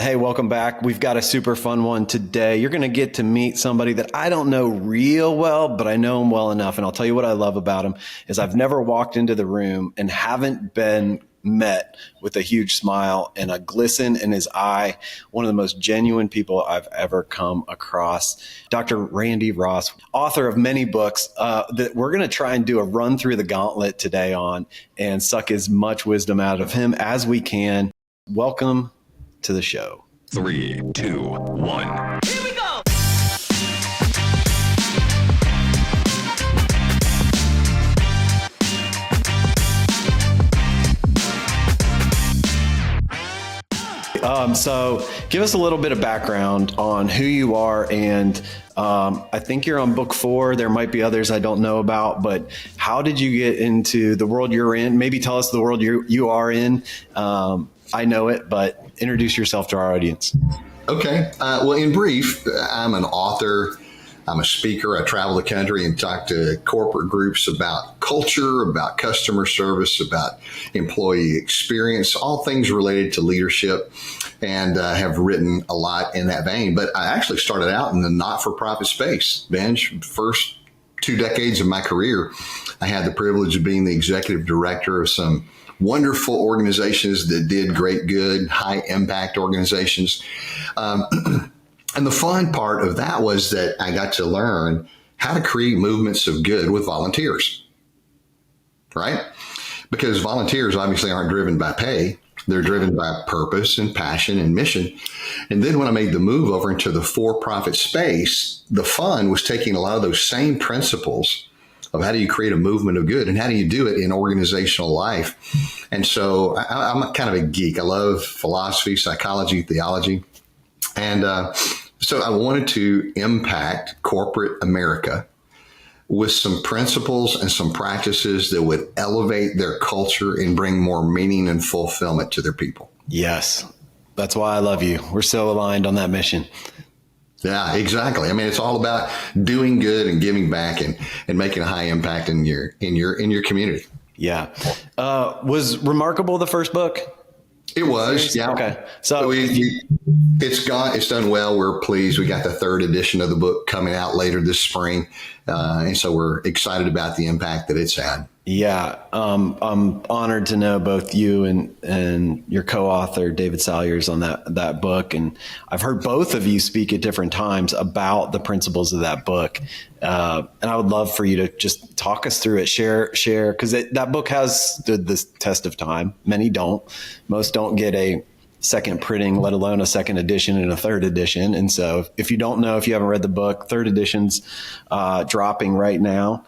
Hey, welcome back. We've got a super fun one today. You're going to get to meet somebody that I don't know real well, but I know him well enough. And I'll tell you what I love about him is I've never walked into the room and haven't been met with a huge smile and a glisten in his eye. One of the most genuine people I've ever come across. Dr. Randy Ross, author of many books that we're going to try and do a run through the gauntlet today on and suck as much wisdom out of him as we can. Welcome to the show. 3, 2, 1. Here we go. So give us a little bit of background on who you are. And I think you're on book 4. There might be others I don't know about, but how did you get into the world you're in? Maybe tell us the world you are in. I know it, but introduce yourself to our audience. Okay. Well, in brief, I'm an author. I'm a speaker. I travel the country and talk to corporate groups about culture, about customer service, about employee experience, all things related to leadership, and have written a lot in that vein. But I actually started out in the not-for-profit space. Benj, first 2 decades of my career, I had the privilege of being the executive director of some wonderful organizations that did great good, high impact organizations. And the fun part of that was that I got to learn how to create movements of good with volunteers, right? Because volunteers obviously aren't driven by pay. They're driven by purpose and passion and mission. And then when I made the move over into the for-profit space, the fun was taking a lot of those same principles of how do you create a movement of good and how do you do it in organizational life. And so I'm kind of a geek. I love philosophy, psychology, theology. And so I wanted to impact corporate America with some principles and some practices that would elevate their culture and bring more meaning and fulfillment to their people. Yes, that's why I love you. We're so aligned on that mission. Yeah, exactly. I mean, it's all about doing good and giving back and making a high impact in your community. Yeah. Was Remarkable the first book? It was, yeah. Okay. So it's done well. We're pleased. We got the 3rd edition of the book coming out later this spring. And so we're excited about the impact that it's had. Yeah. I'm honored to know both you and your co-author, David Salyers, on that book. And I've heard both of you speak at different times about the principles of that book. And I would love for you to just talk us through it, share, because that book has stood the test of time. Many don't. Most don't get a second printing, let alone a 2nd edition and a 3rd edition. And so if you don't know, if you haven't read the book, 3rd edition's dropping right now.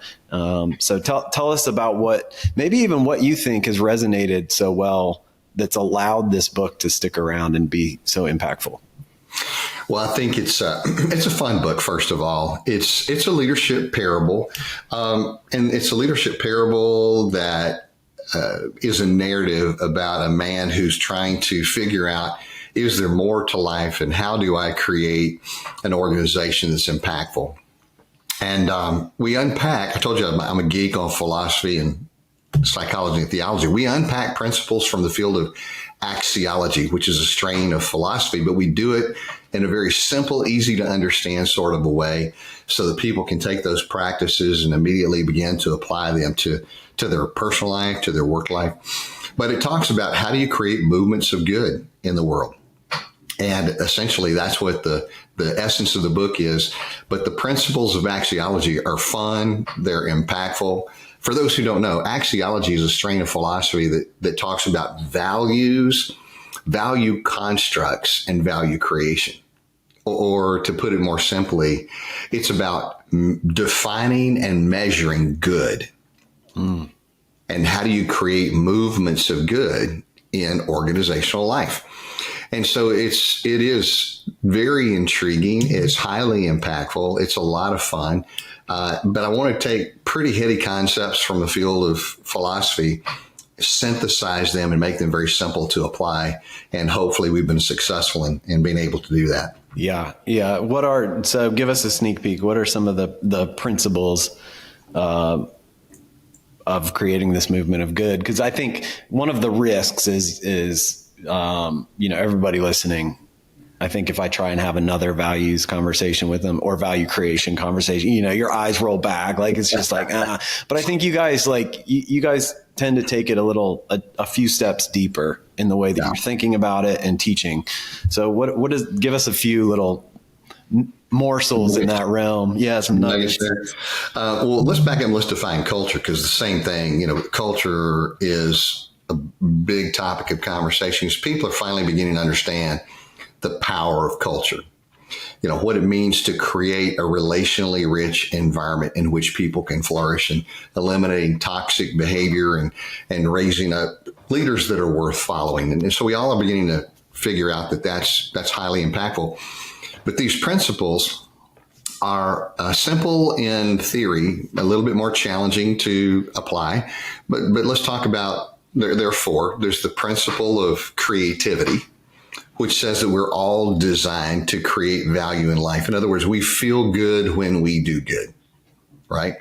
So tell us about maybe even what you think has resonated so well that's allowed this book to stick around and be so impactful. Well, I think it's a fun book. First of all, it's a leadership parable, and it's a leadership parable that is a narrative about a man who's trying to figure out, is there more to life and how do I create an organization that's impactful? And we unpack, I told you I'm a geek on philosophy and psychology and theology. We unpack principles from the field of axiology, which is a strain of philosophy, but we do it in a very simple, easy to understand sort of a way so that people can take those practices and immediately begin to apply them to their personal life, to their work life. But it talks about how do you create movements of good in the world. And essentially that's what the essence of the book is. But the principles of axiology are fun. They're impactful. For those who don't know, axiology is a strain of philosophy that talks about values, value constructs, and value creation. Or to put it more simply, it's about defining and measuring good. And how do you create movements of good in organizational life? And so it is very intriguing. It's highly impactful. It's a lot of fun. But I want to take pretty heady concepts from the field of philosophy, synthesize them and make them very simple to apply. And hopefully we've been successful in being able to do that. Yeah. Yeah. So give us a sneak peek. What are some of the principles of creating this movement of good? Because I think one of the risks is everybody listening I think if I try and have another values conversation with them or value creation conversation, your eyes roll back. Like, it's just like, but I think you guys you guys tend to take it a few steps deeper in the way that you're thinking about it and teaching. So give us a few little morsels in that realm. Yeah. Some nuggets. Well, let's back up and let's define culture, because the same thing, culture is a big topic of conversations. People are finally beginning to understand the power of culture, what it means to create a relationally rich environment in which people can flourish, and eliminating toxic behavior and raising up leaders that are worth following. And so we all are beginning to figure out that that's highly impactful. But these principles are simple in theory, a little bit more challenging to apply. But let's talk about, there are four. There's the principle of creativity, which says that we're all designed to create value in life. In other words, we feel good when we do good, right?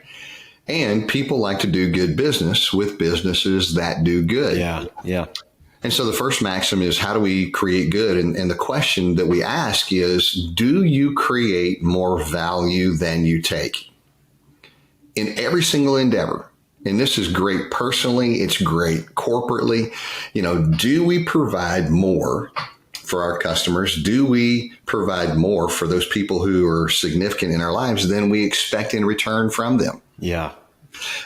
And people like to do good business with businesses that do good. Yeah. And so the first maxim is, how do we create good? And the question that we ask is, do you create more value than you take? In every single endeavor. And this is great personally, it's great corporately. Do we provide more for our customers? Do we provide more for those people who are significant in our lives than we expect in return from them? Yeah.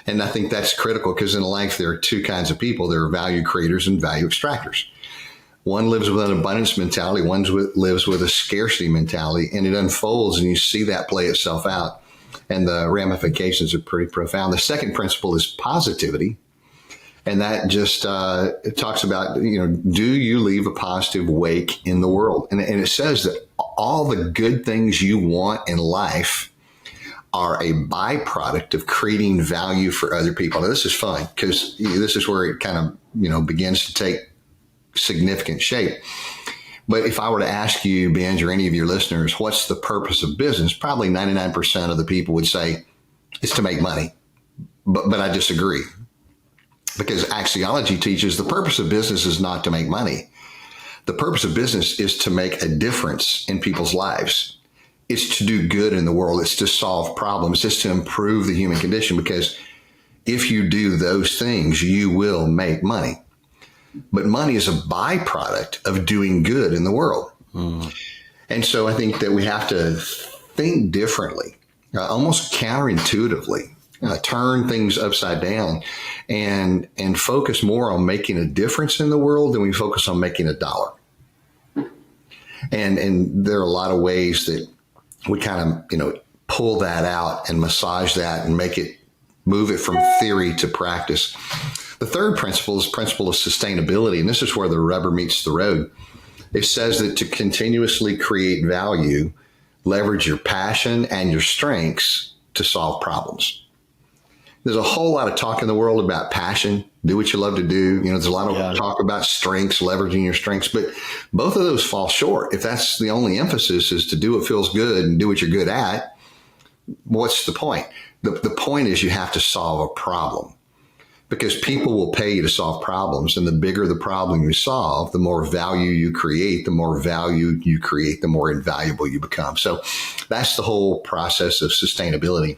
And I think that's critical, because in life, there are two kinds of people. There are value creators and value extractors. One lives with an abundance mentality. One lives with a scarcity mentality, and it unfolds, and you see that play itself out. And the ramifications are pretty profound. The second principle is positivity. And that just it talks about, do you leave a positive wake in the world? And it says that all the good things you want in life are a byproduct of creating value for other people. Now, this is fun, because this is where it kind of, begins to take significant shape. But if I were to ask you, Benj, or any of your listeners, what's the purpose of business? Probably 99% of the people would say it's to make money. But I disagree. Because axiology teaches the purpose of business is not to make money. The purpose of business is to make a difference in people's lives. It's to do good in the world. It's to solve problems. It's to improve the human condition, because if you do those things, you will make money. But money is a byproduct of doing good in the world. And so I think that we have to think differently, almost counterintuitively. Turn things upside down and focus more on making a difference in the world than we focus on making a dollar. And there are a lot of ways that we kind of, pull that out and massage that and move it from theory to practice. The third principle is principle of sustainability. And this is where the rubber meets the road. It says that to continuously create value, leverage your passion and your strengths to solve problems. There's a whole lot of talk in the world about passion, do what you love to do. There's a lot of talk about strengths, leveraging your strengths, but both of those fall short. If that's the only emphasis is to do what feels good and do what you're good at, what's the point? The point is you have to solve a problem, because people will pay you to solve problems. And the bigger the problem you solve, the more value you create. The more value you create, the more invaluable you become. So that's the whole process of sustainability.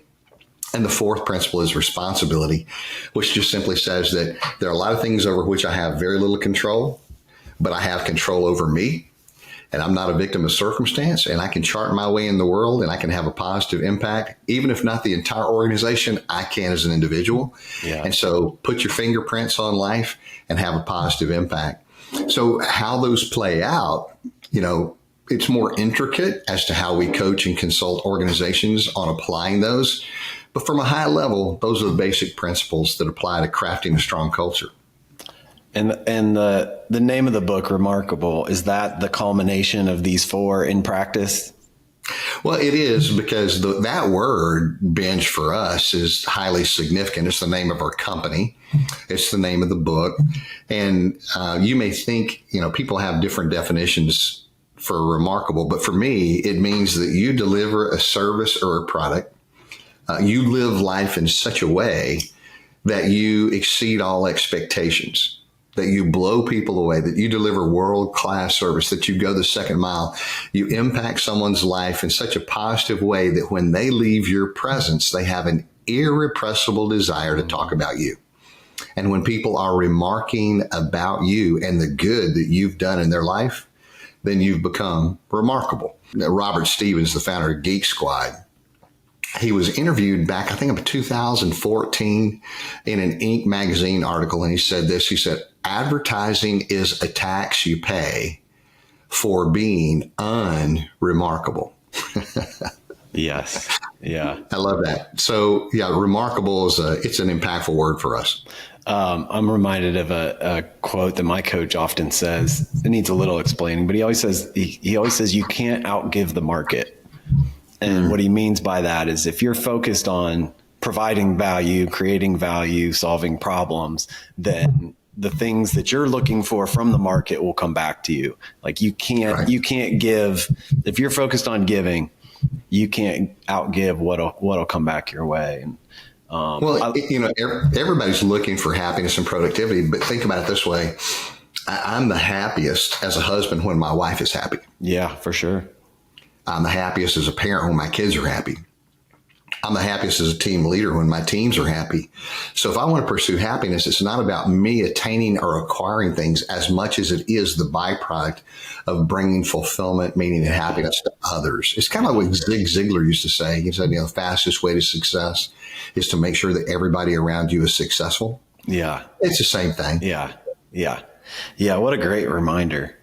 And the fourth principle is responsibility, which just simply says that there are a lot of things over which I have very little control, but I have control over me. And I'm not a victim of circumstance, and I can chart my way in the world, and I can have a positive impact. Even if not the entire organization, I can as an individual. Yeah. And so put your fingerprints on life and have a positive impact. So how those play out, it's more intricate as to how we coach and consult organizations on applying those. But from a high level, those are the basic principles that apply to crafting a strong culture. And the name of the book, Remarkable, is that the culmination of these four in practice? Well, it is, because that word, Benj, for us is highly significant. It's the name of our company. It's the name of the book. And you may think, people have different definitions for remarkable, but for me, it means that you deliver a service or a product. You live life in such a way that you exceed all expectations. that you blow people away, that you deliver world-class service, that you go the second mile, you impact someone's life in such a positive way that when they leave your presence, they have an irrepressible desire to talk about you. And when people are remarking about you and the good that you've done in their life, then you've become remarkable. Robert Stevens, the founder of Geek Squad, he was interviewed back, I think, in 2014 in an Inc. magazine article. And he said this, he said, advertising is a tax you pay for being unremarkable. Yes. Yeah. I love that. So yeah, remarkable it's an impactful word for us. I'm reminded of a quote that my coach often says. It needs a little explaining, but he always says, you can't outgive the market. And what he means by that is if you're focused on providing value, creating value, solving problems, then the things that you're looking for from the market will come back to you. Like you can't give, if you're focused on giving, you can't outgive what'll come back your way. And, everybody's looking for happiness and productivity, but think about it this way. I'm the happiest as a husband when my wife is happy. Yeah, for sure. I'm the happiest as a parent when my kids are happy. I'm the happiest as a team leader when my teams are happy. So if I want to pursue happiness, it's not about me attaining or acquiring things as much as it is the byproduct of bringing fulfillment, meaning, and happiness to others. It's kind of like what Zig Ziglar used to say. He said, the fastest way to success is to make sure that everybody around you is successful. Yeah. It's the same thing. Yeah. Yeah. Yeah. What a great reminder.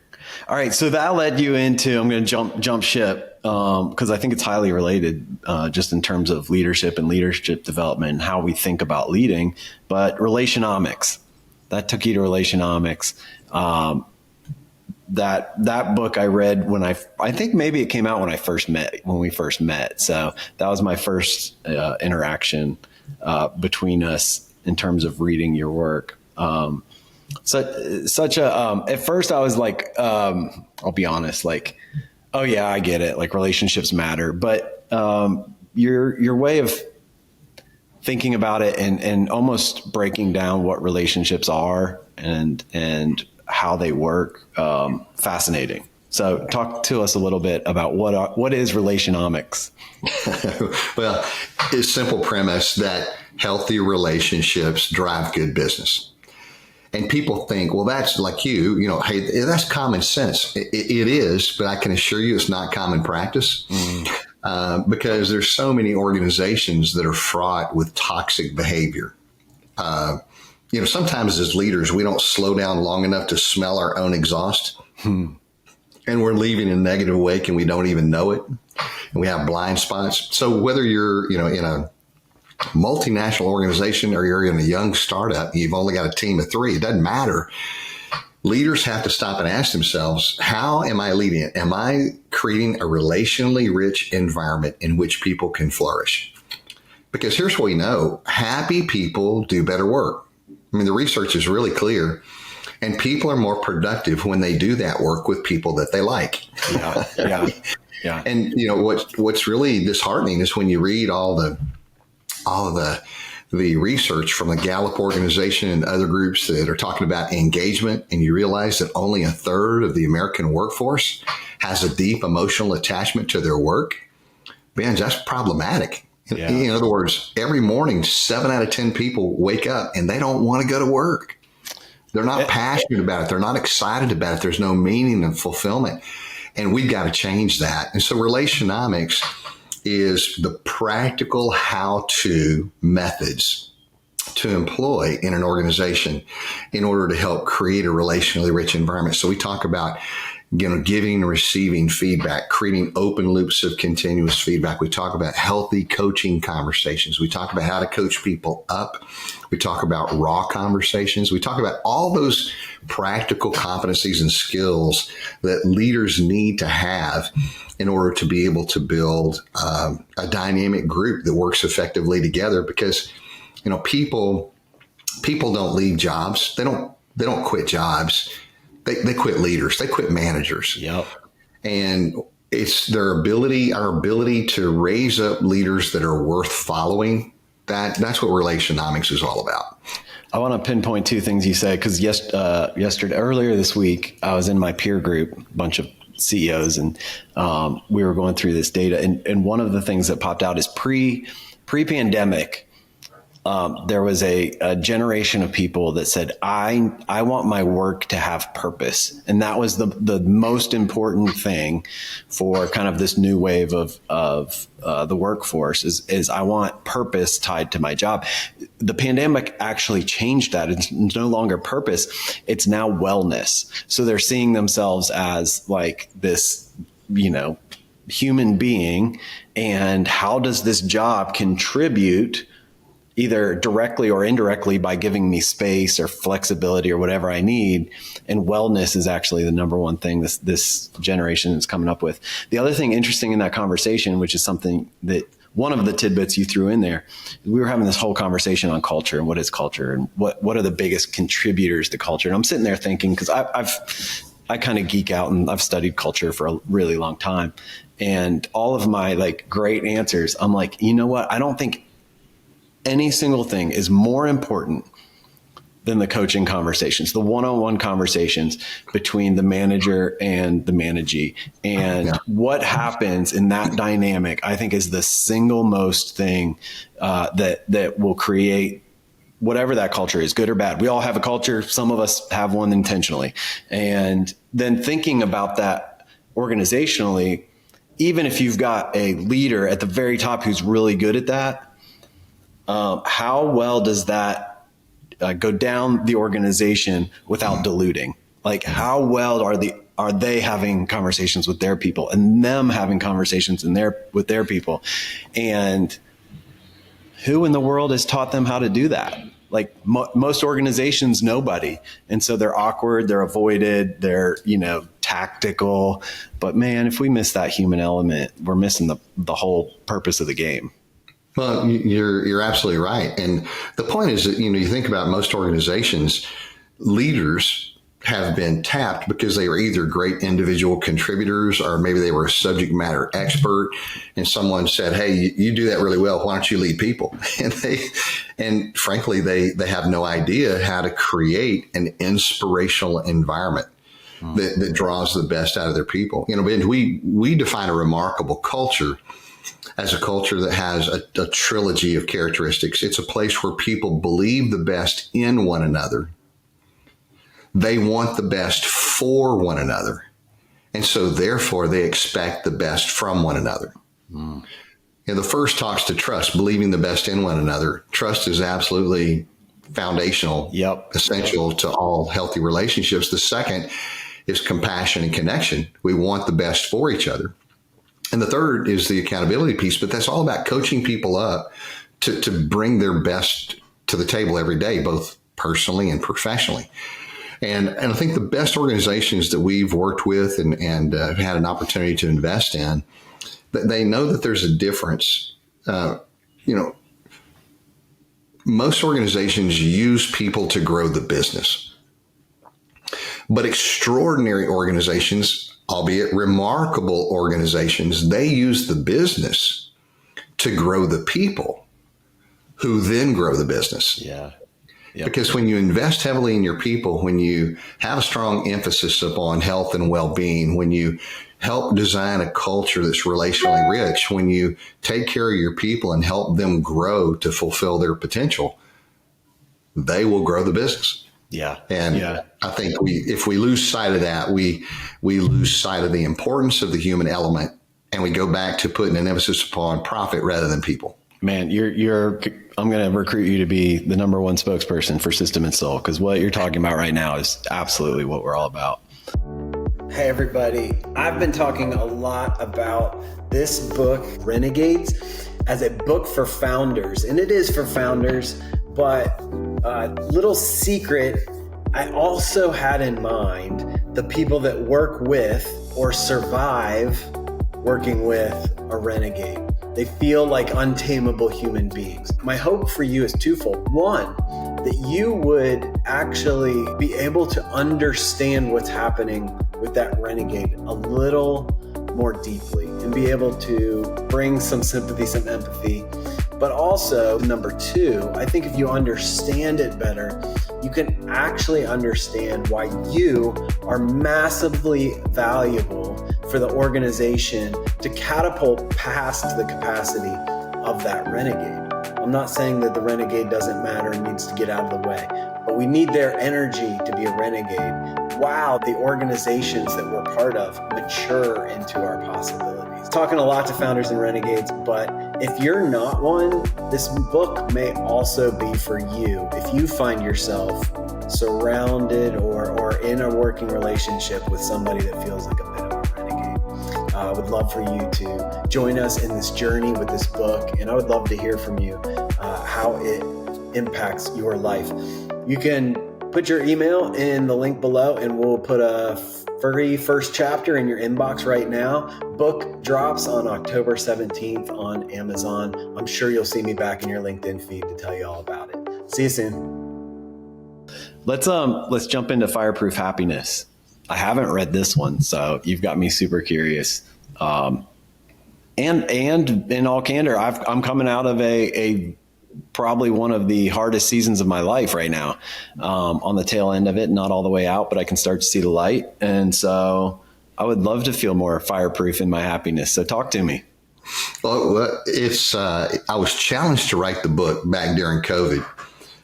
All right. So that led you into, I'm going to jump ship because I think it's highly related just in terms of leadership and leadership development and how we think about leading. But Relationomics, that took you to Relationomics. That book I read when I think maybe it came out when we first met. So that was my first interaction between us in terms of reading your work. Such a, at first I was like, I'll be honest, like, oh yeah, I get it. Like relationships matter, but, your way of thinking about it and almost breaking down what relationships are and how they work, fascinating. So talk to us a little bit about what is Relationomics? Well, it's simple premise that healthy relationships drive good business. And people think, well, that's like hey, that's common sense. It is, but I can assure you it's not common practice because there's so many organizations that are fraught with toxic behavior. Sometimes as leaders, we don't slow down long enough to smell our own exhaust. And we're leaving in a negative wake and we don't even know it. And we have blind spots. So whether you're, in a multinational organization or you're in a young startup, you've only got a team of 3, it doesn't matter. Leaders have to stop and ask themselves, how am I leading it? Am I creating a relationally rich environment in which people can flourish? Because here's what we know. Happy people do better work. I mean, the research is really clear. And people are more productive when they do that work with people that they like. Yeah. And what's really disheartening is when you read all of the research from the Gallup organization and other groups that are talking about engagement, and you realize that only 1/3 of the American workforce has a deep emotional attachment to their work. Benj, that's problematic. Yeah. In other words, every morning, 7 out of 10 people wake up and they don't want to go to work. They're not passionate about it. They're not excited about it. There's no meaning and fulfillment. And we've got to change that. And so Relationomics is the practical how-to methods to employ in an organization in order to help create a relationally rich environment. So we talk about giving and receiving feedback, creating open loops of continuous feedback. We talk about healthy coaching conversations. We talk about how to coach people up. We talk about raw conversations. We talk about all those practical competencies and skills that leaders need to have in order to be able to build a dynamic group that works effectively together. Because, people don't leave jobs. They don't quit jobs. They quit leaders. They quit managers. Yep. And it's our ability to raise up leaders that are worth following. That's what Relationomics is all about. I want to pinpoint two things you said, because earlier this week, I was in my peer group, a bunch of CEOs, and we were going through this data. And one of the things that popped out is pre-pandemic, there was a generation of people that said, I want my work to have purpose. And that was the most important thing for kind of this new wave of the workforce is I want purpose tied to my job. The pandemic actually changed that. It's no longer purpose. It's now wellness. So they're seeing themselves as like this, human being. And how does this job contribute either directly or indirectly by giving me space or flexibility or whatever I need? And wellness is actually the number one thing this generation is coming up with. The other thing interesting in that conversation, which is something that one of the tidbits you threw in there, we were having this whole conversation on culture and what is culture and what are the biggest contributors to culture. And I'm sitting there thinking, because I kind of geek out and I've studied culture for a really long time. And all of my like great answers, I'm like, you know what? I don't think any single thing is more important than the coaching conversations, the one-on-one conversations between the manager and the managee. And what happens in that dynamic, I think, is the single most thing that will create whatever that culture is, good or bad. We all have a culture. Some of us have one intentionally. And then thinking about that organizationally, even if you've got a leader at the very top who's really good at that, how well does that go down the organization without diluting? Like, how well are they having conversations with their people and them having conversations with their people? And who in the world has taught them how to do that? Like most organizations, nobody. And so they're awkward, they're avoided, they're, tactical. But man, if we miss that human element, we're missing the whole purpose of the game. Well, you're absolutely right. And the point is that, you think about most organizations, leaders have been tapped because they were either great individual contributors or maybe they were a subject matter expert. And someone said, hey, you do that really well. Why don't you lead people? And frankly, they have no idea how to create an inspirational environment that draws the best out of their people. Benj, we define a remarkable culture as a culture that has a trilogy of characteristics. It's a place where people believe the best in one another. They want the best for one another. And so therefore they expect the best from one another. The first talks to trust, believing the best in one another. Trust is absolutely foundational, essential to all healthy relationships. The second is compassion and connection. We want the best for each other. And the third is the accountability piece, but that's all about coaching people up to bring their best to the table every day, both personally and professionally. And I think the best organizations that we've worked with and had an opportunity to invest in, they know that there's a difference. Most organizations use people to grow the business. But extraordinary organizations, albeit remarkable organizations, they use the business to grow the people who then grow the business. Yeah. Because when you invest heavily in your people, when you have a strong emphasis upon health and well-being, when you help design a culture that's relationally rich, when you take care of your people and help them grow to fulfill their potential, they will grow the business. Yeah. And I think if we lose sight of that, we lose sight of the importance of the human element, and we go back to putting an emphasis upon profit rather than people. Man, I'm going to recruit you to be the number one spokesperson for System and Soul, because what you're talking about right now is absolutely what we're all about. Hey, everybody. I've been talking a lot about this book, Renegades, as a book for founders, and it is for founders. But little secret, I also had in mind the people that work with or survive working with a renegade. They feel like untamable human beings. My hope for you is twofold. One, that you would actually be able to understand what's happening with that renegade a little more deeply and be able to bring some sympathy, some empathy, But also, number two, I think if you understand it better, you can actually understand why you are massively valuable for the organization to catapult past the capacity of that renegade. I'm not saying that the renegade doesn't matter and needs to get out of the way, but we need their energy to be a renegade while the organizations that we're part of mature into our possibilities. Talking a lot to founders and renegades, but if you're not one, this book may also be for you. If you find yourself surrounded or in a working relationship with somebody that feels like a bit of a renegade, I would love for you to join us in this journey with this book, and I would love to hear from you how it impacts your life. You can put your email in the link below, and we'll put a free first chapter in your inbox right now. Book drops on October 17th on Amazon. I'm sure you'll see me back in your LinkedIn feed to tell you all about it. See you soon. Let's jump into Fireproof Happiness. I haven't read this one, so you've got me super curious. And in all candor, I'm coming out of a probably one of the hardest seasons of my life right now, on the tail end of it, not all the way out, but I can start to see the light. And so I would love to feel more fireproof in my happiness. So talk to me. Well, I was challenged to write the book back during COVID.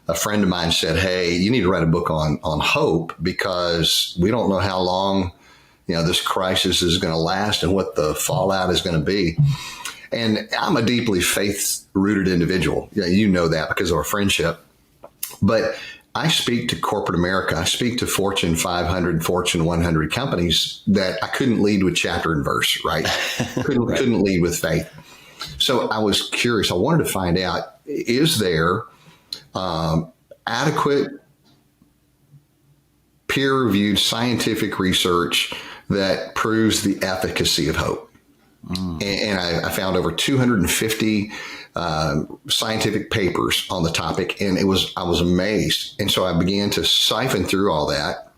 A friend of mine said, "Hey, you need to write a book on hope, because we don't know how long, this crisis is going to last and what the fallout is going to be." And I'm a deeply faith-rooted individual. You know that because of our friendship. But I speak to corporate America. I speak to Fortune 500, Fortune 100 companies that I couldn't lead with chapter and verse, right? Couldn't lead with faith. So I was curious. I wanted to find out, is there adequate peer-reviewed scientific research that proves the efficacy of hope? And I found over 250 scientific papers on the topic, and I was amazed. And so I began to siphon through all that,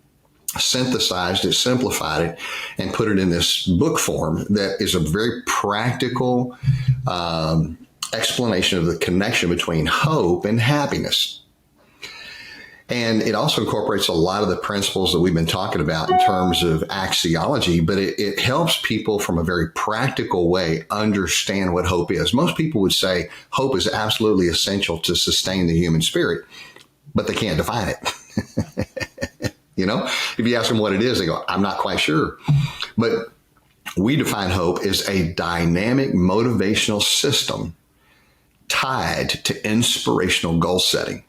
synthesized it, simplified it, and put it in this book form that is a very practical explanation of the connection between hope and happiness. And it also incorporates a lot of the principles that we've been talking about in terms of axiology, but it helps people from a very practical way understand what hope is. Most people would say hope is absolutely essential to sustain the human spirit, but they can't define it. If you ask them what it is, they go, "I'm not quite sure." But we define hope as a dynamic motivational system tied to inspirational goal setting.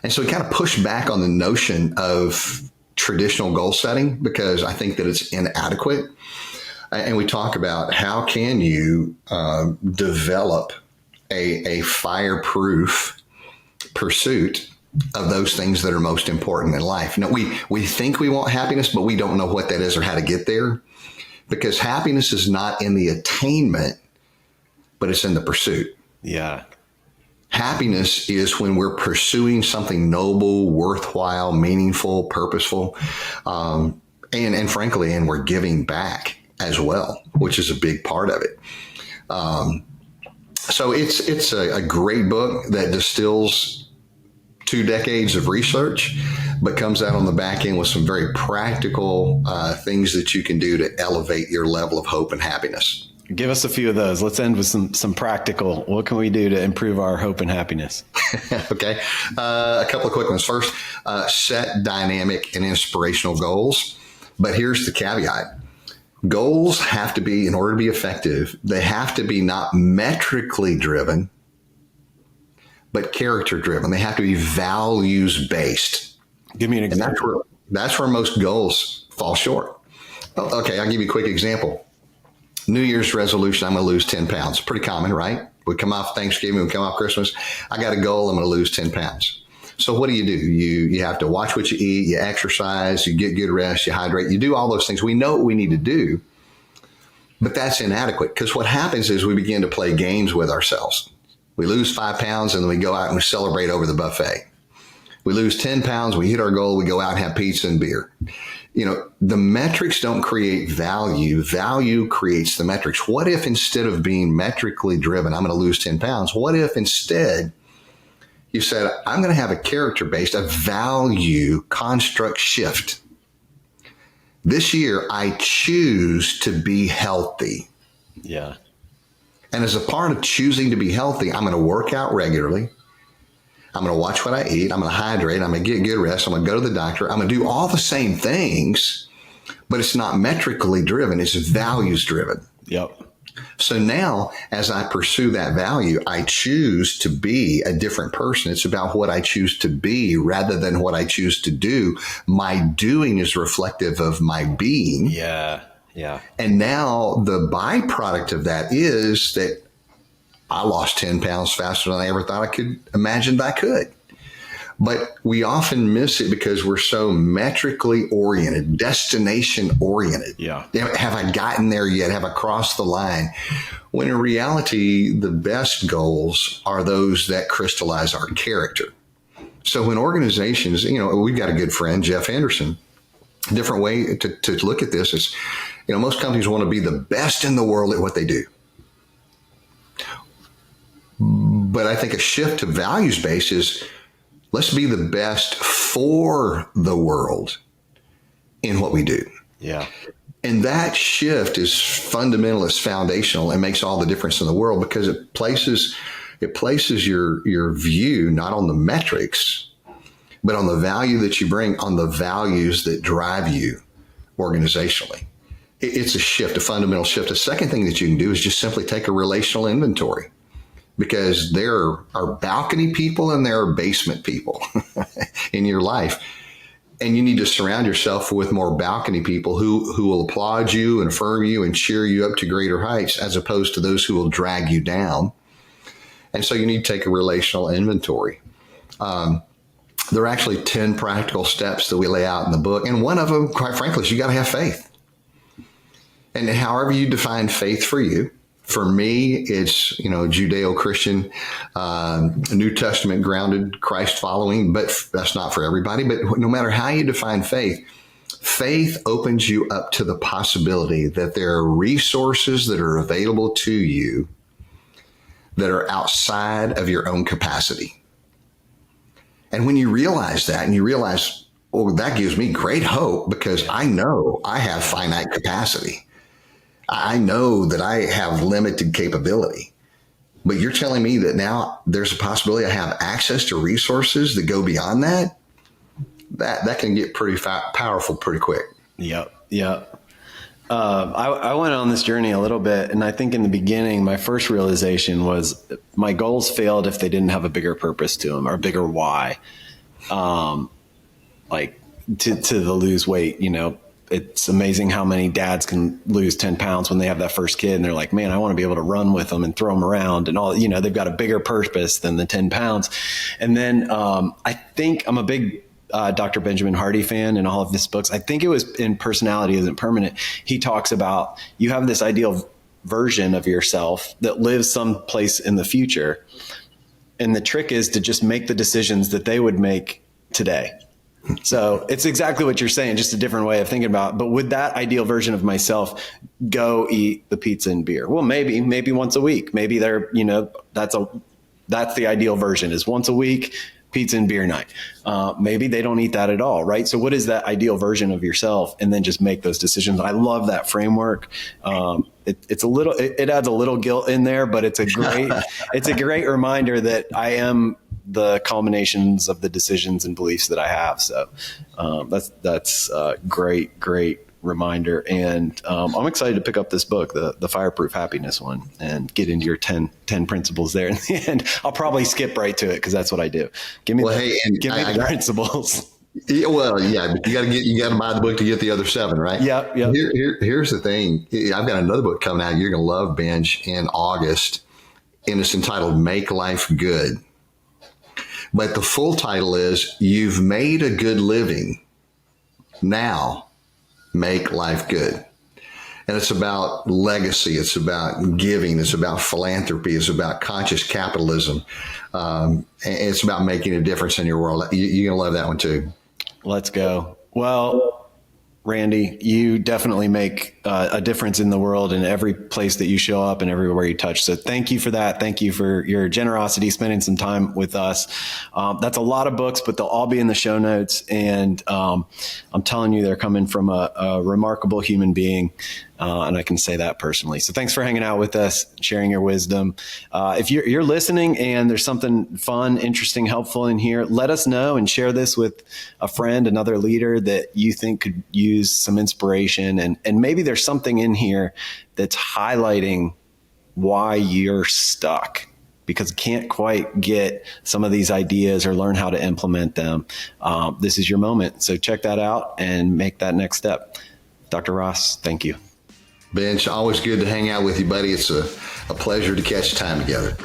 And so we kind of push back on the notion of traditional goal setting because I think that it's inadequate. And we talk about how can you develop a fireproof pursuit of those things that are most important in life. We think we want happiness, but we don't know what that is or how to get there, because happiness is not in the attainment, but it's in the pursuit. Yeah. Happiness is when we're pursuing something noble, worthwhile, meaningful, purposeful, and frankly, and we're giving back as well, which is a big part of it. So it's a great book that distills 2 decades of research, but comes out on the back end with some very practical things that you can do to elevate your level of hope and happiness. Give us a few of those. Let's end with some practical. What can we do to improve our hope and happiness? Okay. A couple of quick ones. First, set dynamic and inspirational goals. But here's the caveat. Goals have to be, in order to be effective, they have to be not metrically driven, but character driven. They have to be values based. Give me an example. And that's where most goals fall short. Okay. I'll give you a quick example. New Year's resolution, I'm going to lose 10 pounds. Pretty common, right? We come off Thanksgiving, we come off Christmas. I got a goal, I'm going to lose 10 pounds. So what do? You have to watch what you eat, you exercise, you get good rest, you hydrate, you do all those things. We know what we need to do, but that's inadequate, because what happens is we begin to play games with ourselves. We lose 5 pounds and then we go out and we celebrate over the buffet. We lose 10 pounds, we hit our goal, we go out and have pizza and beer. the metrics don't create value. Value creates the metrics. What if instead of being metrically driven, I'm going to lose 10 pounds? What if instead you said, I'm going to have a character-based, a value construct shift? This year, I choose to be healthy. Yeah. And as a part of choosing to be healthy, I'm going to work out regularly. I'm going to watch what I eat. I'm going to hydrate. I'm going to get good rest. I'm going to go to the doctor. I'm going to do all the same things, but it's not metrically driven. It's values driven. Yep. So now, as I pursue that value, I choose to be a different person. It's about what I choose to be rather than what I choose to do. My doing is reflective of my being. Yeah. Yeah. And now the byproduct of that is that I lost 10 pounds faster than I ever thought I could imagine I could. But we often miss it because we're so metrically oriented, destination oriented. Yeah. Have I gotten there yet? Have I crossed the line? When in reality, the best goals are those that crystallize our character. So when organizations, we've got a good friend, Jeff Anderson. A different way to look at this is, most companies want to be the best in the world at what they do. But I think a shift to values-based is, let's be the best for the world in what we do. Yeah. And that shift is fundamental, it's foundational, and makes all the difference in the world because it places your view not on the metrics, but on the value that you bring, on the values that drive you organizationally. It's a shift, a fundamental shift. The second thing that you can do is just simply take a relational inventory. Because there are balcony people and there are basement people in your life. And you need to surround yourself with more balcony people who will applaud you and affirm you and cheer you up to greater heights, as opposed to those who will drag you down. And so you need to take a relational inventory. There are actually 10 practical steps that we lay out in the book. And one of them, quite frankly, is you got to have faith. And however you define faith for you. For me, it's, Judeo-Christian, New Testament grounded, Christ following, but that's not for everybody. But no matter how you define faith, faith opens you up to the possibility that there are resources that are available to you that are outside of your own capacity. And when you realize that and you realize, that gives me great hope because I know I have finite capacity. I know that I have limited capability, but you're telling me that now there's a possibility I have access to resources that go beyond that? That can get pretty powerful pretty quick. Yep. Yep. I went on this journey a little bit, and I think in the beginning, my first realization was my goals failed if they didn't have a bigger purpose to them or a bigger why. Like to the lose weight, it's amazing how many dads can lose 10 pounds when they have that first kid and they're like, man, I want to be able to run with them and throw them around and all, they've got a bigger purpose than the 10 pounds. And then I think I'm a big Dr. Benjamin Hardy fan in all of his books. I think it was in Personality Isn't Permanent. He talks about you have this ideal version of yourself that lives someplace in the future. And the trick is to just make the decisions that they would make today. So it's exactly what you're saying, just a different way of thinking about it. But would that ideal version of myself go eat the pizza and beer? Well, maybe once a week. Maybe they're, that's the ideal version is once a week, pizza and beer night. Maybe they don't eat that at all, right? So what is that ideal version of yourself? And then just make those decisions. I love that framework. It adds a little guilt in there, but it's a great reminder that I am the culminations of the decisions and beliefs that I have. So that's a great reminder. And I'm excited to pick up this book, the Fireproof Happiness one, and get into your 10 principles there. In the end, I'll probably skip right to it because that's what I do. Give me the principles. Well, yeah, but you got to buy the book to get the other 7, right? Yeah. Here's the thing. I've got another book coming out you're going to love, Benj, in August, and it's entitled Make Life Good. But the full title is You've Made a Good Living. Now Make Life Good. And it's about legacy. It's about giving. It's about philanthropy. It's about conscious capitalism. And it's about making a difference in your world. You're going to love that one too. Let's go. Well, Randy, you definitely make a difference in the world in every place that you show up and everywhere you touch. So thank you for that. Thank you for your generosity, spending some time with us. That's a lot of books, but they'll all be in the show notes. And I'm telling you, they're coming from a remarkable human being. And I can say that personally. So thanks for hanging out with us, sharing your wisdom. If you're listening and there's something fun, interesting, helpful in here, let us know and share this with a friend, another leader that you think could use some inspiration. And maybe there's something in here that's highlighting why you're stuck because can't quite get some of these ideas or learn how to implement them. This is your moment. So check that out and make that next step. Dr. Ross, thank you. Benj, always good to hang out with you, buddy. It's a pleasure to catch time together.